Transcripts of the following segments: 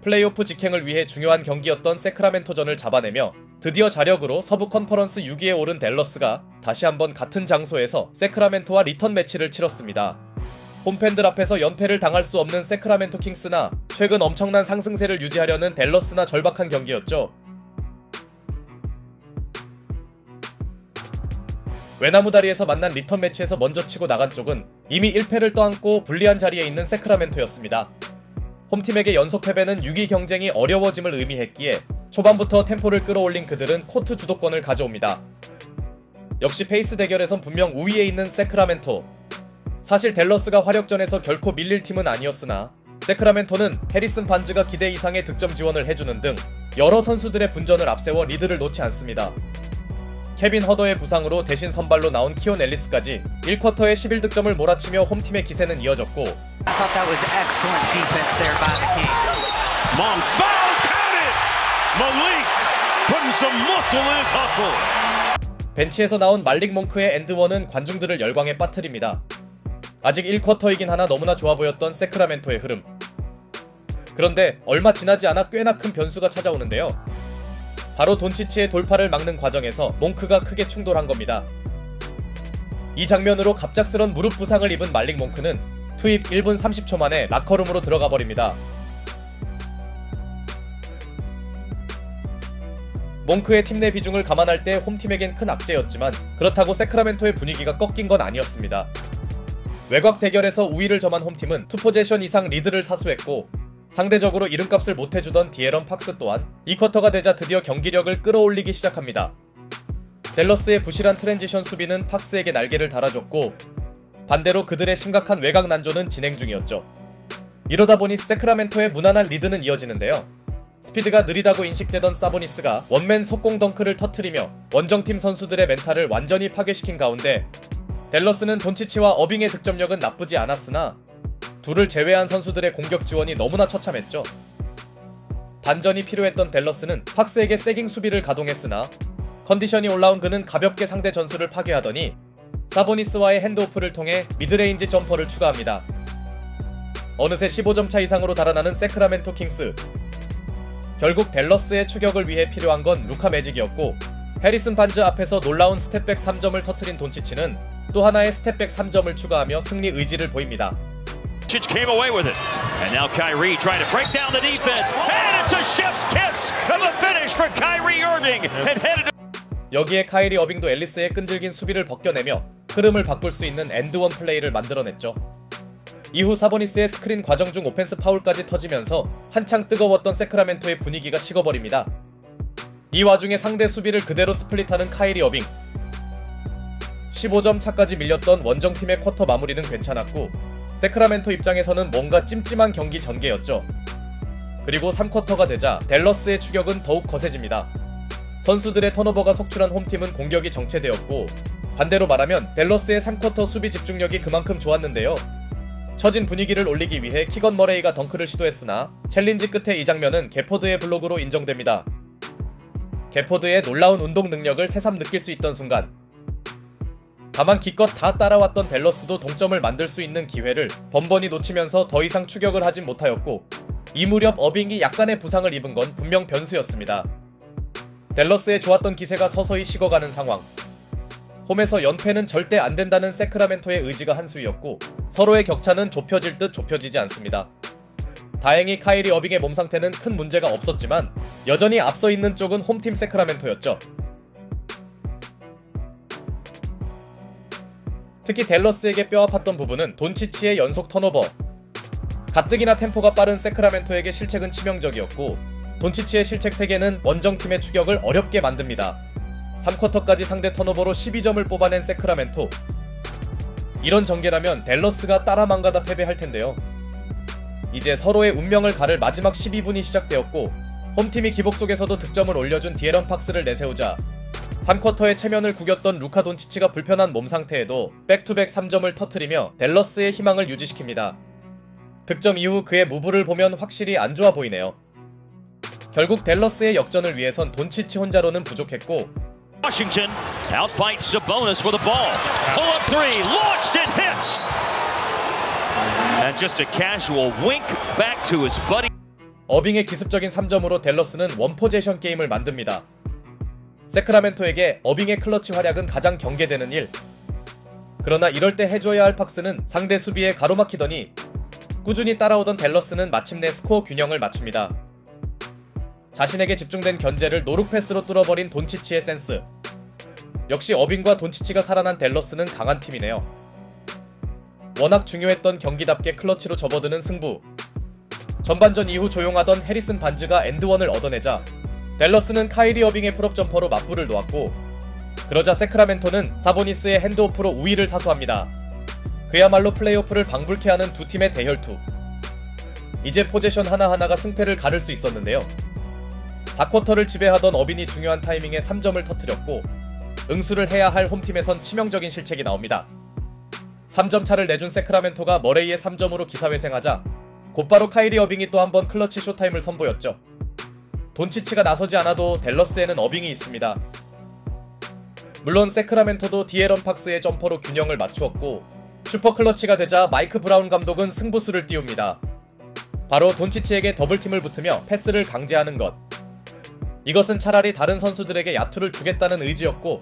플레이오프 직행을 위해 중요한 경기였던 세크라멘토전을 잡아내며 드디어 자력으로 서부 컨퍼런스 6위에 오른 댈러스가 다시 한번 같은 장소에서 세크라멘토와 리턴 매치를 치렀습니다. 홈팬들 앞에서 연패를 당할 수 없는 세크라멘토 킹스나 최근 엄청난 상승세를 유지하려는 댈러스나 절박한 경기였죠. 외나무다리에서 만난 리턴 매치에서 먼저 치고 나간 쪽은 이미 1패를 떠안고 불리한 자리에 있는 세크라멘토였습니다. 홈팀에게 연속 패배는 6위 경쟁이 어려워짐을 의미했기에 초반부터 템포를 끌어올린 그들은 코트 주도권을 가져옵니다. 역시 페이스 대결에선 분명 우위에 있는 세크라멘토. 사실 댈러스가 화력전에서 결코 밀릴 팀은 아니었으나 세크라멘토는 해리슨 반즈가 기대 이상의 득점 지원을 해주는 등 여러 선수들의 분전을 앞세워 리드를 놓지 않습니다. 케빈 허더의 부상으로 대신 선발로 나온 키온 앨리스까지 1쿼터에 11득점을 몰아치며 홈팀의 기세는 이어졌고 벤치에서 나온 말릭 몽크의 엔드원은 관중들을 열광에 빠뜨립니다. 아직 1쿼터이긴 하나 너무나 좋아 보였던 세크라멘토의 흐름. 그런데 얼마 지나지 않아 꽤나 큰 변수가 찾아오는데요. 바로 돈치치의 돌파를 막는 과정에서 몽크가 크게 충돌한 겁니다. 이 장면으로 갑작스런 무릎 부상을 입은 말릭 몽크는 투입 1분 30초 만에 라커룸으로 들어가 버립니다. 몽크의 팀 내 비중을 감안할 때 홈팀에겐 큰 악재였지만 그렇다고 세크라멘토의 분위기가 꺾인 건 아니었습니다. 외곽 대결에서 우위를 점한 홈팀은 2포제션 이상 리드를 사수했고 상대적으로 이름값을 못해주던 디에런 팍스 또한 2쿼터가 되자 드디어 경기력을 끌어올리기 시작합니다. 댈러스의 부실한 트랜지션 수비는 팍스에게 날개를 달아줬고 반대로 그들의 심각한 외곽 난조는 진행 중이었죠. 이러다 보니 세크라멘토의 무난한 리드는 이어지는데요. 스피드가 느리다고 인식되던 사보니스가 원맨 속공 덩크를 터뜨리며 원정팀 선수들의 멘탈을 완전히 파괴시킨 가운데 댈러스는 돈치치와 어빙의 득점력은 나쁘지 않았으나 둘을 제외한 선수들의 공격 지원이 너무나 처참했죠. 반전이 필요했던 댈러스는 팍스에게 세깅 수비를 가동했으나 컨디션이 올라온 그는 가볍게 상대 전술을 파괴하더니 사보니스와의 핸드오프를 통해 미드레인지 점퍼를 추가합니다. 어느새 15점 차 이상으로 달아나는 세크라멘토 킹스. 결국 댈러스의 추격을 위해 필요한 건 루카 매직이었고 해리슨 반즈 앞에서 놀라운 스텝백 3점을 터뜨린 돈치치는 또 하나의 스텝백 3점을 추가하며 승리 의지를 보입니다. Came away with it. And now Kyrie trying to break down the defense. And it's a chef's kiss of a finish for Kyrie Irving. And headed 여기에 카이리 어빙도 앨리스의 끈질긴 수비를 벗겨내며 흐름을 바꿀 수 있는 엔드원 플레이를 만들어냈죠. 이후 사보니스의 스크린 과정 중 오펜스 파울까지 터지면서 한창 뜨거웠던 세크라멘토의 분위기가 식어버립니다. 이 와중에 상대 수비를 그대로 스플릿하는 카이리 어빙. 15점 차까지 밀렸던 원정팀의 쿼터 마무리는 괜찮았고 세크라멘토 입장에서는 뭔가 찜찜한 경기 전개였죠. 그리고 3쿼터가 되자 댈러스의 추격은 더욱 거세집니다. 선수들의 턴오버가 속출한 홈팀은 공격이 정체되었고 반대로 말하면 댈러스의 3쿼터 수비 집중력이 그만큼 좋았는데요. 처진 분위기를 올리기 위해 키건 머레이가 덩크를 시도했으나 챌린지 끝에 이 장면은 게포드의 블로그로 인정됩니다. 게포드의 놀라운 운동 능력을 새삼 느낄 수 있던 순간 다만 기껏 다 따라왔던 댈러스도 동점을 만들 수 있는 기회를 번번이 놓치면서 더 이상 추격을 하진 못하였고 이 무렵 어빙이 약간의 부상을 입은 건 분명 변수였습니다. 댈러스의 좋았던 기세가 서서히 식어가는 상황. 홈에서 연패는 절대 안된다는 세크라멘토의 의지가 한 수였고 서로의 격차는 좁혀질 듯 좁혀지지 않습니다. 다행히 카이리 어빙의 몸 상태는 큰 문제가 없었지만 여전히 앞서 있는 쪽은 홈팀 세크라멘토였죠. 특히 댈러스에게 뼈아팠던 부분은 돈치치의 연속 턴오버. 가뜩이나 템포가 빠른 세크라멘토에게 실책은 치명적이었고 돈치치의 실책 3개는 원정팀의 추격을 어렵게 만듭니다. 3쿼터까지 상대 턴오버로 12점을 뽑아낸 세크라멘토. 이런 전개라면 댈러스가 따라 망가다 패배할 텐데요. 이제 서로의 운명을 가를 마지막 12분이 시작되었고 홈팀이 기복 속에서도 득점을 올려준 디에런 팍스를 내세우자 3쿼터에 체면을 구겼던 루카 돈치치가 불편한 몸 상태에도 백투백 3점을 터뜨리며 댈러스의 희망을 유지시킵니다. 득점 이후 그의 무브를 보면 확실히 안 좋아 보이네요. 결국 댈러스의 역전을 위해선 돈치치 혼자로는 부족했고 Washington outfights Sabonis for the ball. Pull-up three, launched and hits. And just a casual wink back to his buddy. 어빙의 기습적인 3점으로 댈러스는 원포제션 게임을 만듭니다. 세크라멘토에게 어빙의 클러치 활약은 가장 경계되는 일. 그러나 이럴 때 해줘야 할 팍스는 상대 수비에 가로막히더니 꾸준히 따라오던 댈러스는 마침내 스코어 균형을 맞춥니다. 자신에게 집중된 견제를 노룩 패스로 뚫어버린 돈치치의 센스. 역시 어빙과 돈치치가 살아난 댈러스는 강한 팀이네요. 워낙 중요했던 경기답게 클러치로 접어드는 승부. 전반전 이후 조용하던 해리슨 반즈가 엔드원을 얻어내자 댈러스는 카이리 어빙의 풀업 점퍼로 맞불을 놓았고, 그러자 세크라멘토는 사보니스의 핸드오프로 우위를 사수합니다. 그야말로 플레이오프를 방불케 하는 두 팀의 대혈투. 이제 포제션 하나하나가 승패를 가를 수 있었는데요. 4쿼터를 지배하던 어빙이 중요한 타이밍에 3점을 터뜨렸고, 응수를 해야 할 홈팀에선 치명적인 실책이 나옵니다. 3점 차를 내준 세크라멘토가 머레이의 3점으로 기사회생하자 곧바로 카이리 어빙이 또 한번 클러치 쇼타임을 선보였죠. 돈치치가 나서지 않아도 댈러스에는 어빙이 있습니다. 물론 세크라멘토도 디에런 팍스의 점퍼로 균형을 맞추었고, 슈퍼 클러치가 되자 마이크 브라운 감독은 승부수를 띄웁니다. 바로 돈치치에게 더블팀을 붙으며 패스를 강제하는 것. 이것은 차라리 다른 선수들에게 야투를 주겠다는 의지였고,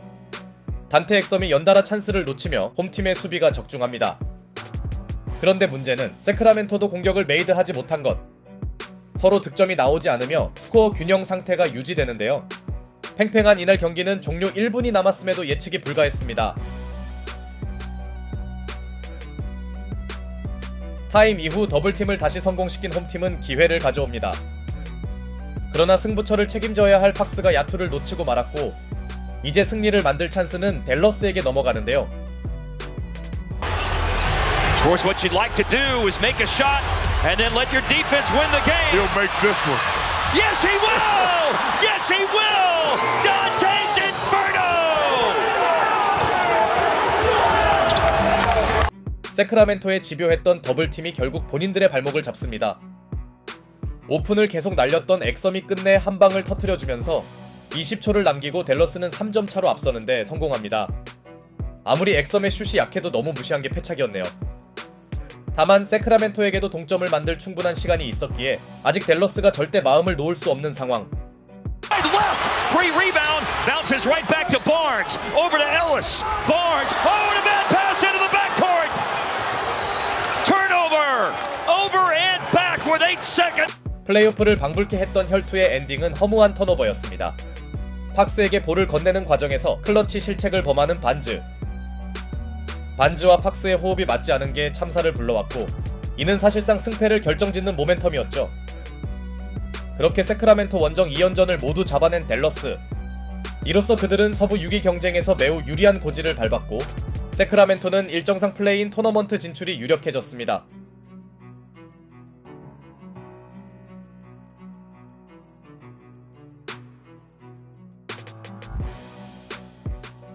단테 엑섬이 연달아 찬스를 놓치며 홈팀의 수비가 적중합니다. 그런데 문제는 세크라멘토도 공격을 메이드하지 못한 것. 서로 득점이 나오지 않으며 스코어 균형 상태가 유지되는데요. 팽팽한 이날 경기는 종료 1분이 남았음에도 예측이 불가했습니다. 타임 이후 더블팀을 다시 성공시킨 홈팀은 기회를 가져옵니다. 그러나 승부처를 책임져야 할 팍스가 야투를 놓치고 말았고, 이제 승리를 만들 찬스는 댈러스에게 넘어가는데요. Of course, what you'd like to do is make a shot and then let your defense win the game. He'll make this one. Yes, he will! Yes, he will! Dante's Inferno! 세크라멘토에 집요했던 더블팀이 결국 본인들의 발목을 잡습니다. 오픈을 계속 날렸던 엑섬이 끝내 한 방을 터뜨려주면서 20초를 남기고 댈러스는 3점 차로 앞서는데 성공합니다. 아무리 엑섬의 슛이 약해도 너무 무시한 게 패착이었네요. 다만 세크라멘토에게도 동점을 만들 충분한 시간이 있었기에 아직 댈러스가 절대 마음을 놓을 수 없는 상황. Free rebound, bounces right back to Barnes, over to Ellis. Barnes, oh, and a bad pass into the backcourt. Turnover, over and back with 8 seconds. 플레이오프를 방불케 했던 혈투의 엔딩은 허무한 턴오버였습니다. 팍스에게 볼을 건네는 과정에서 클러치 실책을 범하는 반즈와 팍스의 호흡이 맞지 않은 게 참사를 불러왔고, 이는 사실상 승패를 결정짓는 모멘텀이었죠. 그렇게 세크라멘토 원정 2연전을 모두 잡아낸 댈러스. 이로써 그들은 서부 6위 경쟁에서 매우 유리한 고지를 밟았고, 세크라멘토는 일정상 플레이인 토너먼트 진출이 유력해졌습니다.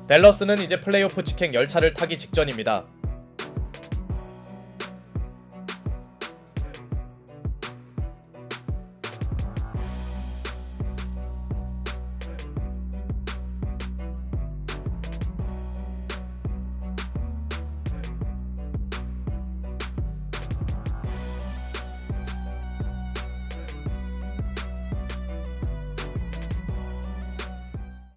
댈러스는 이제 플레이오프 직행 열차를 타기 직전입니다.